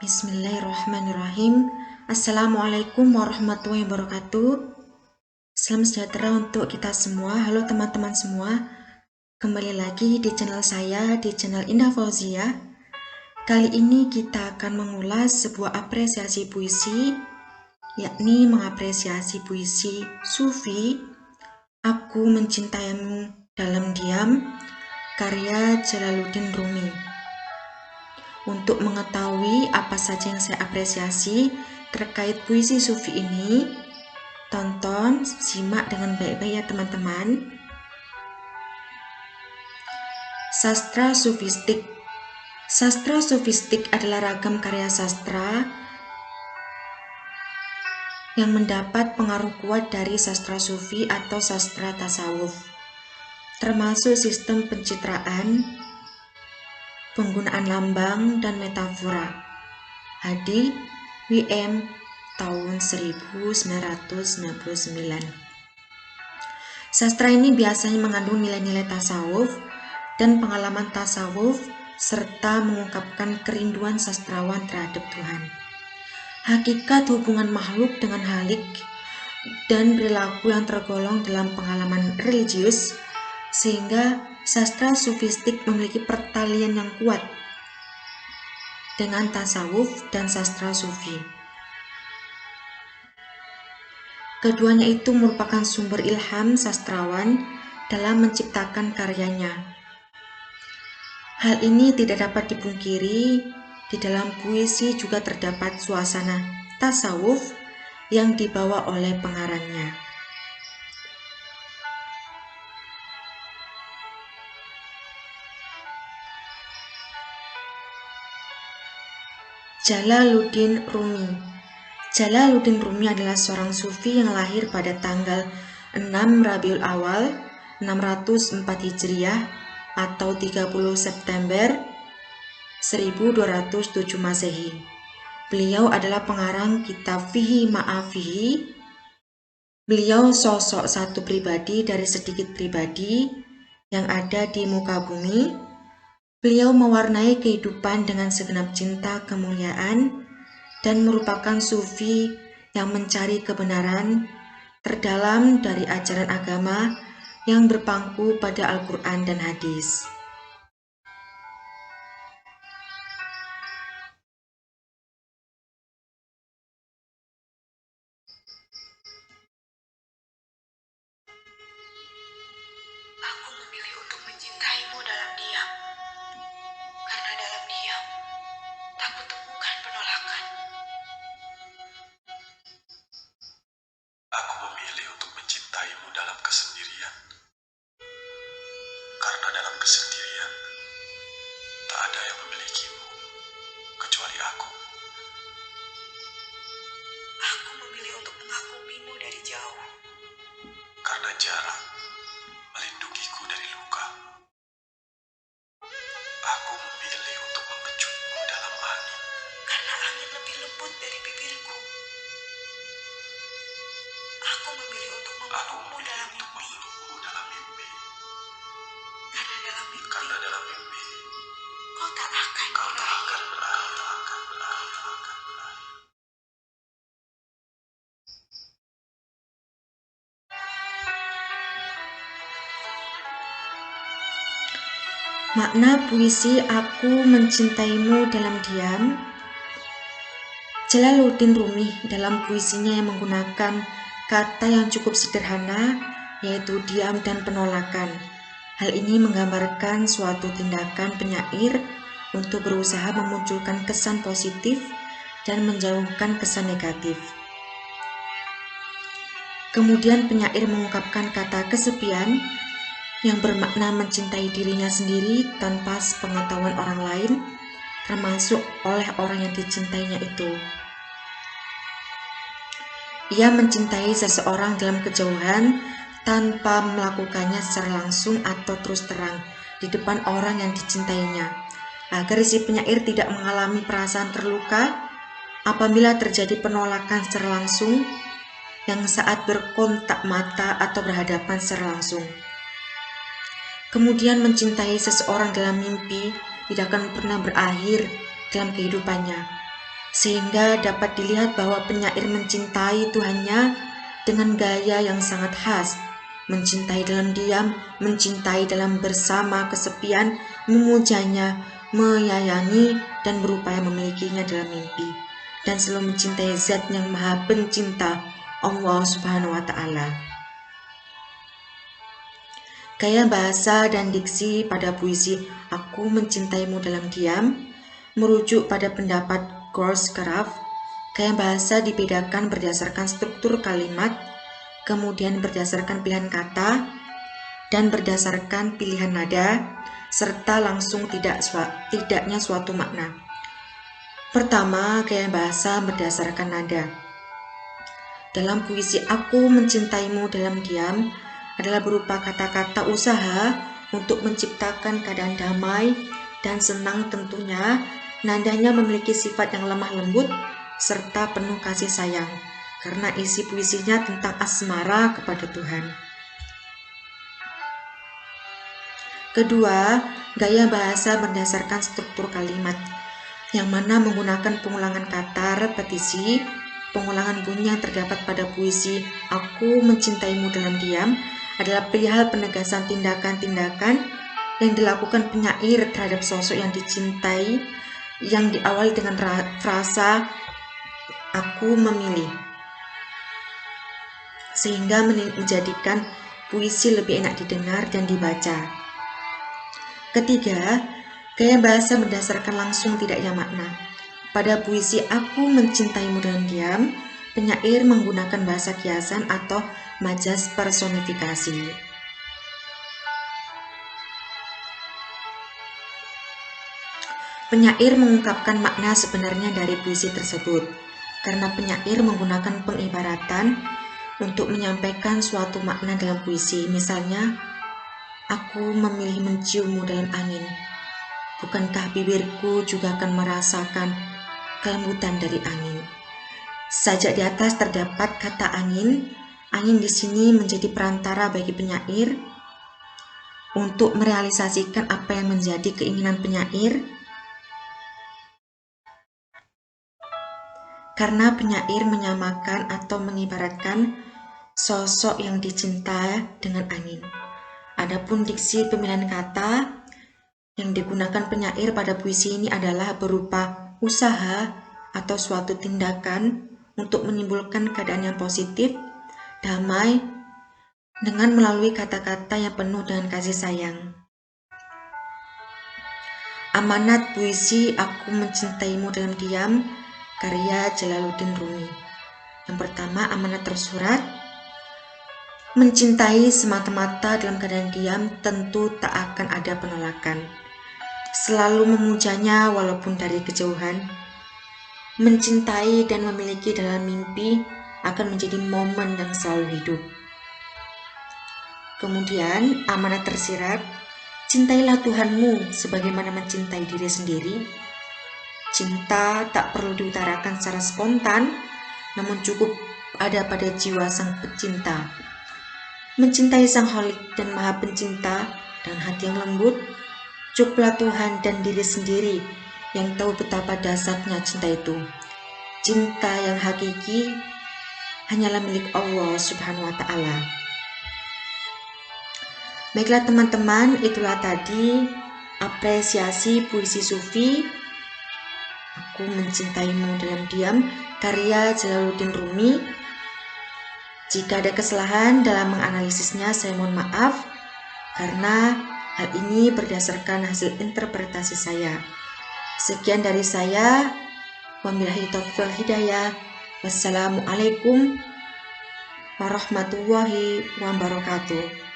Bismillahirrahmanirrahim. Assalamualaikum warahmatullahi wabarakatuh. Salam sejahtera untuk kita semua. Halo teman-teman semua. Kembali lagi di channel saya, di channel Indah Fauzia. Kali ini kita akan mengulas sebuah apresiasi puisi, yakni mengapresiasi puisi Sufi Aku Mencintaimu Dalam Diam, karya Jalaluddin Rumi. Untuk mengetahui apa saja yang saya apresiasi terkait puisi Sufi ini, tonton, simak dengan baik-baik ya teman-teman. Sastra Sufistik. Sastra Sufistik adalah ragam karya sastra yang mendapat pengaruh kuat dari sastra Sufi atau sastra tasawuf, termasuk sistem pencitraan, penggunaan lambang dan metafora. Hadi W.M. tahun 1999. Sastra ini biasanya mengandung nilai-nilai tasawuf dan pengalaman tasawuf serta mengungkapkan kerinduan sastrawan terhadap Tuhan, hakikat hubungan makhluk dengan halik, dan perilaku yang tergolong dalam pengalaman religius, sehingga sastra sufistik memiliki pertalian yang kuat dengan tasawuf dan sastra sufi. Keduanya itu merupakan sumber ilham sastrawan dalam menciptakan karyanya. Hal ini tidak dapat dipungkiri, di dalam puisi juga terdapat suasana tasawuf yang dibawa oleh pengarangnya. Jalaluddin Rumi. Jalaluddin Rumi adalah seorang sufi yang lahir pada tanggal 6 Rabiul Awal 604 Hijriah atau 30 September 1207 Masehi. Beliau adalah pengarang kitab Fihi Ma'afihi. Beliau sosok satu pribadi dari sedikit pribadi yang ada di muka bumi. Beliau mewarnai kehidupan dengan segenap cinta kemuliaan dan merupakan sufi yang mencari kebenaran terdalam dari ajaran agama yang berpangku pada Al-Quran dan hadis. Aku memilih untuk mencintaimu dalam diam, karena dalam diam tak kutemukan penolakan. Aku memilih untuk mencintaimu dalam kesendirian, karena dalam kesendirian tak ada yang memilikimu kecuali aku. Aku memilih untuk mengagumimu dari jauh, Karena jarak melindungiku dari luka. Aku memilih untuk mengejutmu dalam angin, karena angin lebih lembut dari bibirku. Aku memilih untuk Aku memelukmu memilih dalam untuk mimpi, memelukmu dalam mimpi, karena dalam mimpi kau tak akan berlari. Makna puisi Aku Mencintaimu Dalam Diam. Jalaluddin Rumi dalam puisinya yang menggunakan kata yang cukup sederhana, yaitu diam dan penolakan. Hal ini menggambarkan suatu tindakan penyair untuk berusaha memunculkan kesan positif dan menjauhkan kesan negatif. Kemudian penyair mengungkapkan kata kesepian yang bermakna mencintai dirinya sendiri tanpa sepengetahuan orang lain, termasuk oleh orang yang dicintainya itu. Ia mencintai seseorang dalam kejauhan tanpa melakukannya secara langsung atau terus terang di depan orang yang dicintainya, agar si penyair tidak mengalami perasaan terluka apabila terjadi penolakan secara langsung yang saat berkontak mata atau berhadapan secara langsung. Kemudian mencintai seseorang dalam mimpi tidak akan pernah berakhir dalam kehidupannya, sehingga dapat dilihat bahwa penyair mencintai Tuhannya dengan gaya yang sangat khas, mencintai dalam diam, mencintai dalam bersama kesepian, memujanya, menyayangi, dan berupaya memilikinya dalam mimpi, dan selalu mencintai Zat yang Maha Pencinta, Allah Subhanahu wa Ta'ala. Gaya bahasa dan diksi pada puisi Aku Mencintaimu Dalam Diam merujuk pada pendapat Goldcraft. Gaya bahasa dibedakan berdasarkan struktur kalimat, kemudian berdasarkan pilihan kata, dan berdasarkan pilihan nada, serta langsung tidaknya suatu makna. Pertama, gaya bahasa berdasarkan nada. Dalam puisi Aku Mencintaimu Dalam Diam adalah berupa kata-kata usaha untuk menciptakan keadaan damai dan senang tentunya. Nadanya memiliki sifat yang lemah lembut serta penuh kasih sayang, karena isi puisinya tentang asmara kepada Tuhan. Kedua, gaya bahasa berdasarkan struktur kalimat, yang mana menggunakan pengulangan kata repetisi. Pengulangan bunyi yang terdapat pada puisi Aku Mencintaimu Dalam Diam adalah perihal penegasan tindakan-tindakan yang dilakukan penyair terhadap sosok yang dicintai, yang diawali dengan frasa Aku Memilih, sehingga menjadikan puisi lebih enak didengar dan dibaca. Ketiga, gaya bahasa berdasarkan langsung tidaknya makna. Pada puisi Aku Mencintaimu Dalam Diam, penyair menggunakan bahasa kiasan atau majas personifikasi. Penyair mengungkapkan makna sebenarnya dari puisi tersebut, karena penyair menggunakan pengibaratan untuk menyampaikan suatu makna dalam puisi. Misalnya, Aku memilih menciummu dalam angin. Bukankah bibirku juga akan merasakan kelembutan dari angin? Sajak di atas terdapat kata angin. Angin di sini menjadi perantara bagi penyair untuk merealisasikan apa yang menjadi keinginan penyair, karena penyair menyamakan atau mengibaratkan sosok yang dicinta dengan angin. Adapun diksi pemilihan kata yang digunakan penyair pada puisi ini adalah berupa usaha atau suatu tindakan untuk menimbulkan keadaan yang positif, damai, dengan melalui kata-kata yang penuh dengan kasih sayang. Amanat puisi Aku Mencintaimu Dalam Diam karya Jalaluddin Rumi. Yang pertama, amanat tersurat. Mencintai semata-mata dalam keadaan diam tentu tak akan ada penolakan. Selalu memujanya walaupun dari kejauhan. Mencintai dan memiliki dalam mimpi akan menjadi momen yang selalu hidup. Kemudian amanat tersirat. Cintailah Tuhanmu sebagaimana mencintai diri sendiri. Cinta tak perlu diutarakan secara spontan, namun cukup ada pada jiwa sang pecinta. Mencintai Sang Khalik dan Maha Pencinta dan hati yang lembut, cukuplah Tuhan dan diri sendiri yang tahu betapa dahsyatnya cinta itu. Cinta yang hakiki hanyalah milik Allah Subhanahu wa Ta'ala. Baiklah teman-teman, itulah tadi apresiasi puisi sufi Aku Mencintaimu Dalam Diam karya Jalaluddin Rumi. Jika ada kesalahan dalam menganalisisnya, saya mohon maaf karena hal ini berdasarkan hasil interpretasi saya. Sekian dari saya. Wabillahi taufiq wal hidayah. Wassalamualaikum warahmatullahi wabarakatuh.